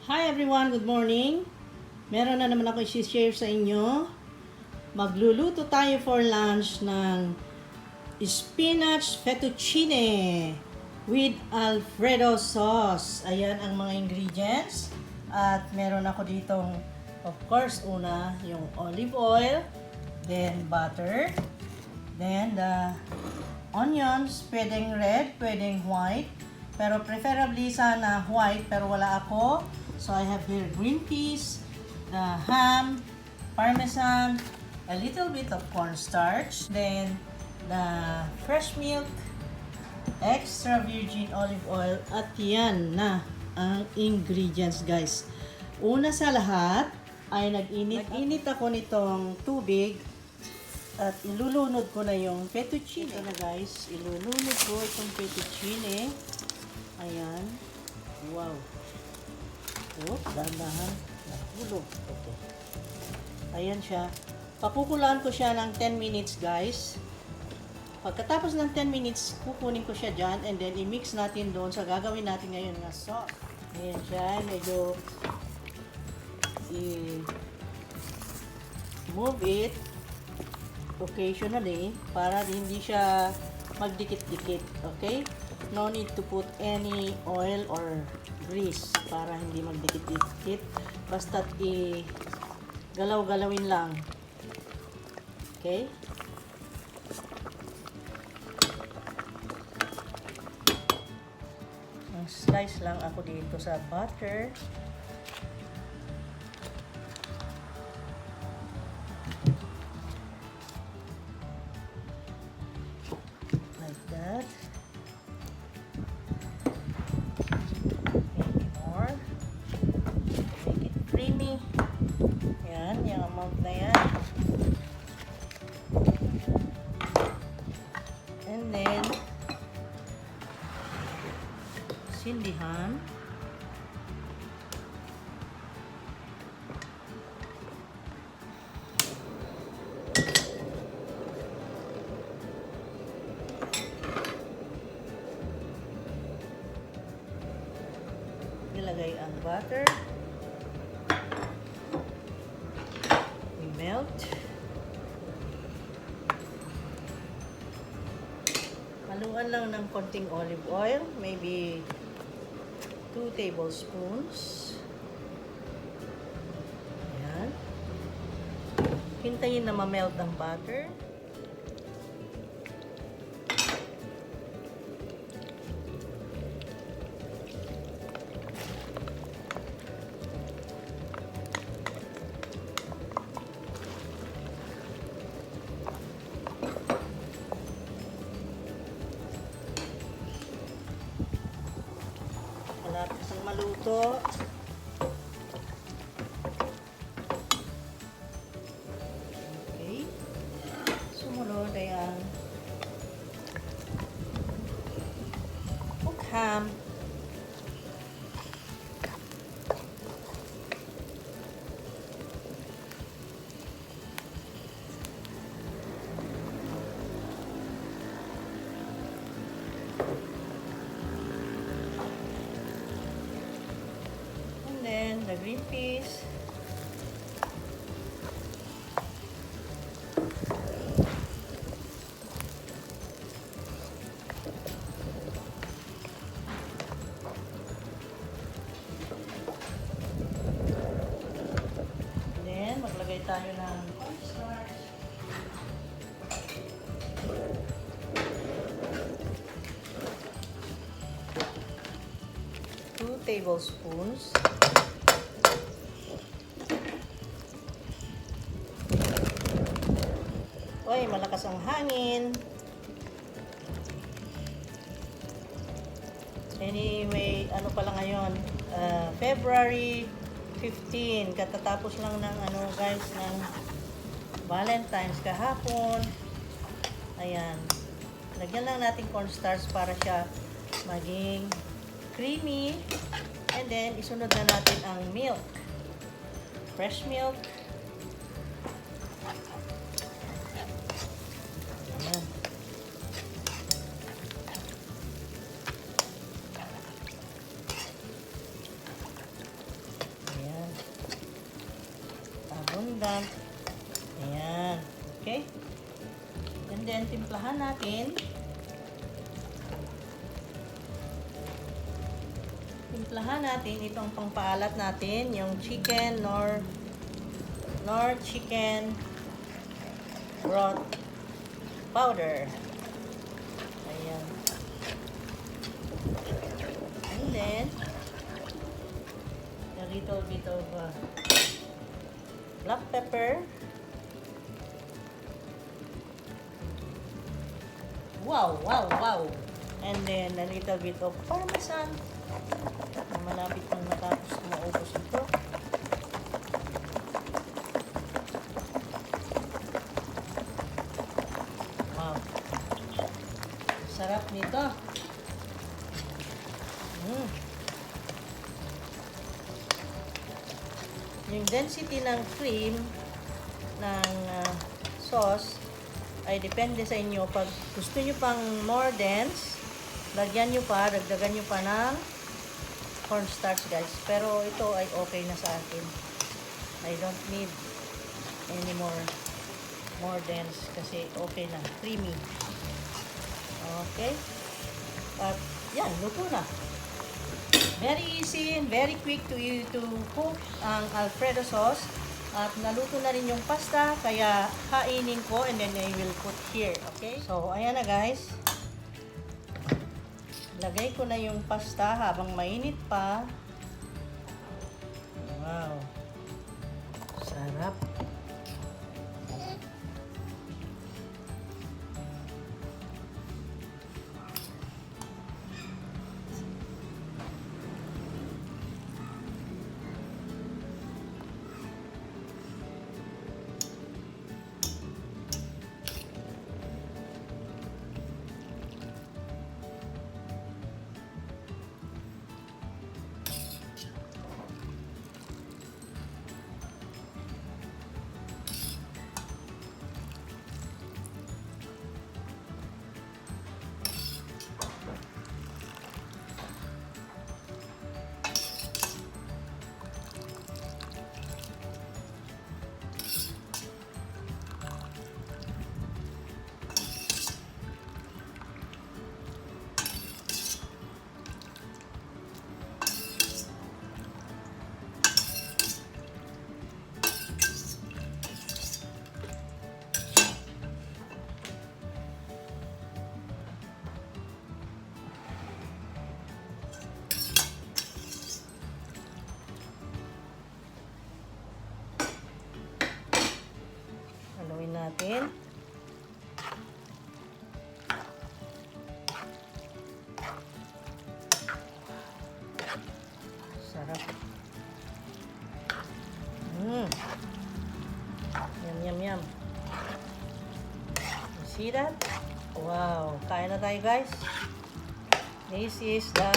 Hi everyone, good morning. Meron na naman ako i-share sa inyo. Magluluto tayo for lunch ng spinach fettuccine with Alfredo sauce. Ayan ang mga ingredients. At meron ako ditong, of course, una yung olive oil, then butter, then the onions, pwedeng red, pwedeng white, pero preferably sana white, pero wala ako. So I have here green peas, the ham, parmesan, a little bit of cornstarch, then the fresh milk, extra virgin olive oil, at yan na ang ingredients, guys. Una sa lahat ay nag-init ako nitong tubig at ilulunod ko na yung fettuccine. Ito na, guys, ilulunod ko itong fettuccine. Ayan. Wow. Oh, dahan-dahan. Nahulog. Okay. Ayan siya. Pakukulaan ko siya ng 10 minutes, guys. Pagkatapos ng 10 minutes, kukunin ko siya dyan and then i-mix natin doon sa gagawin natin ngayon na sauce. Ayan siya. Medyo i-move it occasionally para hindi siya magdikit-dikit. Okay? No need to put any oil or grease para hindi magdikit-dikit. Basta't i-galaw-galawin lang. Okay? Slice lang ako dito sa butter. Like that. Maybe more. Make it creamy. Yan, yung amount na yan. And then, sindihan. Ilagay ang butter. I-melt. Haluan lang ng konting olive oil, maybe 2 tablespoons. Ayan. Hintayin na ma-melt ang butter. Malapit ang maluto. Okay. Sumunod ay ang ham. Then the green peas. Then maglagay tayo ng cornstarch. 2 tablespoons. Uy, malakas ang hangin. Anyway, ano pala ngayon? February 15. Katatapos lang ng guys, ng Valentine's kahapon. Ayan. Lagyan lang natin cornstarch para siya maging creamy. And then, isunod na natin ang milk. Fresh milk. Ayan. fondant. Ayan. Okay? And then, timplahan natin. Timplahan natin itong pangpaalat natin, yung chicken nor chicken broth powder. Ayan. And then, a little bit of black pepper. Wow, wow, wow. And then, a little bit of parmesan. Malapit nang matapos maubos ito. Wow. Sarap nito. Yung density ng cream ng sauce ay depende sa inyo. Pag gusto nyo pang more dense, lagyan nyo pa, dagdagan nyo pa ng cornstarch, guys. Pero ito ay okay na sa akin. I don't need any more dense kasi okay na. Creamy. Okay. At yan, luto na. Very easy and very quick to cook ang Alfredo sauce. At naluto na rin yung pasta, kaya kainin ko and then I will put here. Okay? So, ayan na guys. Lagay ko na yung pasta habang mainit pa. Wow. Sarap. Natin. Sarap. Yum, yum, yum. You see that? Wow. Kain na tayo, guys. This is the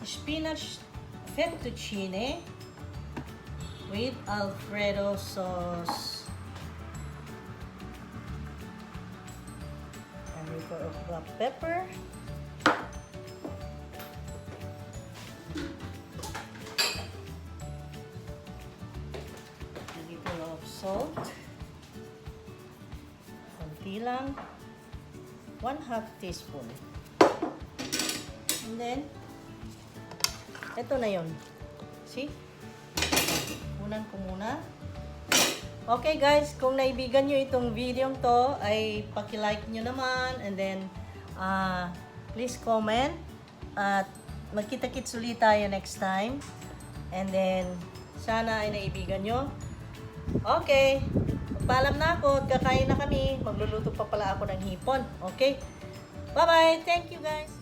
spinach fettuccine with Alfredo sauce. And we put black pepper. A little of salt. Konti lang. 1/2 teaspoon. And then, ito na yun. See? Unan ko muna. Okay guys, kung naibigan nyo itong video to, ay paki-like nyo naman. And then, please comment. At magkita-kits ulit tayo next time. And then, sana ay naibigan nyo. Okay. Magpaalam na ako. Kakain na kami. Magluluto pa pala ako ng hipon. Okay? Bye-bye. Thank you guys.